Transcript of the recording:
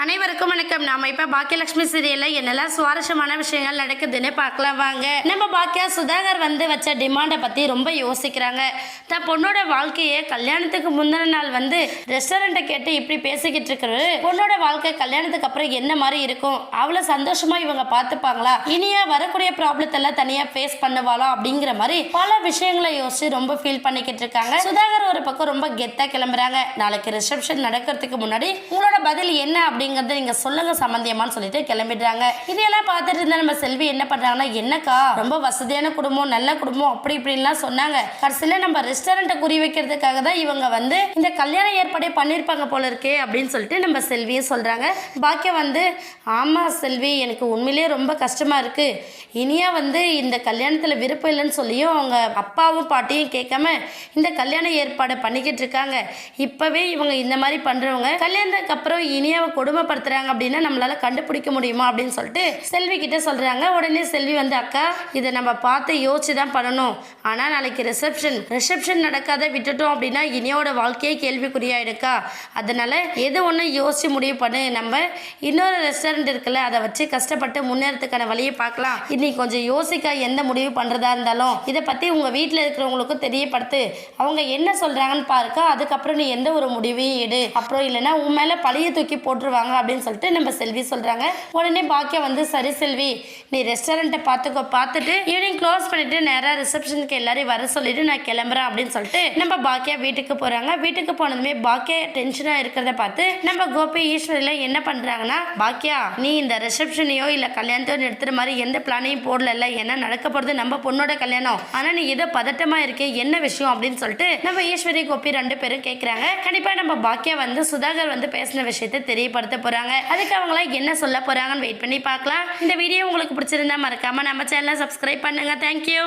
அனைவருக்கும் வணக்கம். நாம இப்ப பாக்கியலட்சுமி சீரியல்ல என்னெல்லாம் சுவாரஸ்யமான விஷயங்கள் நடக்குதுன்னு பார்க்கலாம் வாங்க. நம்ம பாக்கியா சுதாகர் வச்ச டிமாண்டை பத்தி ரொம்ப யோசிக்கிறாங்க. தன் பொண்ணோட வாழ்க்கையை கல்யாணத்துக்கு முந்தின நாள் ரெஸ்டாரண்ட்டை கேட்டு இப்படி பேசிக்கிட்டு இருக்கிறது பொண்ணோட வாழ்க்கை கல்யாணத்துக்கு அப்புறம் என்ன மாதிரி இருக்கும், அவ்வளவு சந்தோஷமா இவங்க பார்த்துப்பாங்களா, இனியா வரக்கூடிய ப்ராப்ளத்தை எல்லாம் தனியா ஃபேஸ் பண்ணுவாளா அப்படிங்கிற மாதிரி பல விஷயங்களை யோசிச்சு ரொம்ப ஃபீல் பண்ணிக்கிட்டு இருக்காங்க. சுதாகர் ஒரு பக்கம் ரொம்ப கெத்தா கிளம்புறாங்க. நாளைக்கு ரிசப்ஷன் நடக்கிறதுக்கு முன்னாடி உங்களோட பதில் என்ன அப்படிங்கறத நீங்க சொல்லுங்க சம்பந்தியமான்னு சொல்லிட்டு கிளம்பிடுறாங்க. இதையெல்லாம் பார்த்துட்டு இருந்தா நம்ம செல்வி என்ன பண்றாங்கன்னா, என்னக்கா ரொம்ப வசதியான குடும்பம் நல்ல குடும்பம் அப்படி இப்படின்லாம் சொன்னாங்க, கடைசியில நம்ம ரெஸ்டாரண்ட்டை குறி வைக்கிறதுக்காக தான் இவங்க இந்த கல்யாண ஏற்பாடே பண்ணிருப்பாங்க போல இருக்கே அப்படின்னு சொல்லிட்டு நம்ம செல்வியும் சொல்றாங்க. பாக்கியம் ஆமா செல்வி, எனக்கு உண்மையிலேயே ரொம்ப கஷ்டமா இருக்கு. இனியா இந்த கல்யாணத்துல விருப்பம் இல்லைன்னு சொல்லியும் அவங்க அப்பாவும் பாட்டியும் கேட்காம இந்த கல்யாண ஏற்பாடு பண்ணிக்கிட்டு இருக்காங்க. இப்பவே இவங்க இந்த மாதிரி பண்றவங்க கல்யாணத்துக்கு அப்புறம் இனியாவை கொடுமைப்படுத்துறாங்க அப்படின்னா நம்மளால கண்டுபிடிக்க முடியுமா அப்படின்னு சொல்லிட்டு செல்வி கிட்ட சொல்றாங்க. உடனே செல்வி அக்கா இதை நம்ம பார்த்து யோசிச்சு தான் பண்ணணும். ஆனா நாளைக்கு ரிசப்ஷன் நடக்காத விட்டுட்டோம் அப்படின்னா இனியோட வாழ்க்கையே கேள்விக்குறியாயிடுக்கா. அதனால எது ஒன்று யோசிச்சு முடிவு பண்ணு. நம்ம இன்னொரு ரெஸ்டாரண்ட் இருக்குல்ல, அதை வச்சு கஷ்டப்பட்டு முன்னேறதுக்கான வழியை பார்க்கலாம். இன்னைக்கு கொஞ்சம் யோசிக்க எந்த முடிவு பண்றதா இருந்தாலும் இதை பத்தி உங்க வீட்டில் இருக்கிறவங்களுக்கும் தெரியப்படுத்து. அவங்க என்ன சொல்றாங்கன்னு பாருக்கா, அதுக்கப்புறம் நீ எந்த ஒரு முடிவையும் எடு. அப்புறம் இல்லைன்னா உன் மேல பழைய தூக்கி போட்டுருவாங்க அப்படின்னு சொல்லிட்டு நம்ம செல்வி சொல்றாங்க. உடனே பாக்கியம் சரி செல்வி, நீ ரெஸ்டாரண்ட்டை பார்த்துட்டு ஈவினிங் க்ளோஸ் பண்ணிட்டு நேராக ரிசப்ஷனுக்கு எல்லாரையும் வர சொல்லிட்டு நான் கிளம்புறேன் அப்படின்னு சொல்லிட்டு நம்ம பாக்கியா வீட்டுக்கு போறாங்க. வீட்டுக்கு போனதுமே பாக்கியா டென்ஷனா இருக்கிறத பார்த்து நம்ம கோபி ஈஸ்வரில என்ன பண்றாங்கன்னா, பாக்கியா நீ இந்த ரிசப்ஷனையோ இல்ல கல்யாணத்தையோ நிறுத்துற மாதிரி எந்த பிளானையும் போடல. என்ன நடக்க போறது நம்ம பொண்ணோட கல்யாணம், ஆனா நீ ஏதோ பதட்டமா இருக்கே, என்ன விஷயம் அப்படின்னு சொல்லிட்டு நம்ம ஈஸ்வரி கோபி ரெண்டு பேரும் கேட்கறாங்க. கண்டிப்பா நம்ம பாக்கியா சுதாகர் பேசின விஷயத்தை தெரியப்படுத்த போறாங்க. அதுக்கு அவங்கள என்ன சொல்ல போறாங்கன்னு வெயிட் பண்ணி பார்க்கலாம். இந்த வீடியோ உங்களுக்கு பிடிச்சிருந்தா மறக்காம நம்ம சேனலை சப்ஸ்கிரைப் பண்ணுங்க. தேங்க்யூ.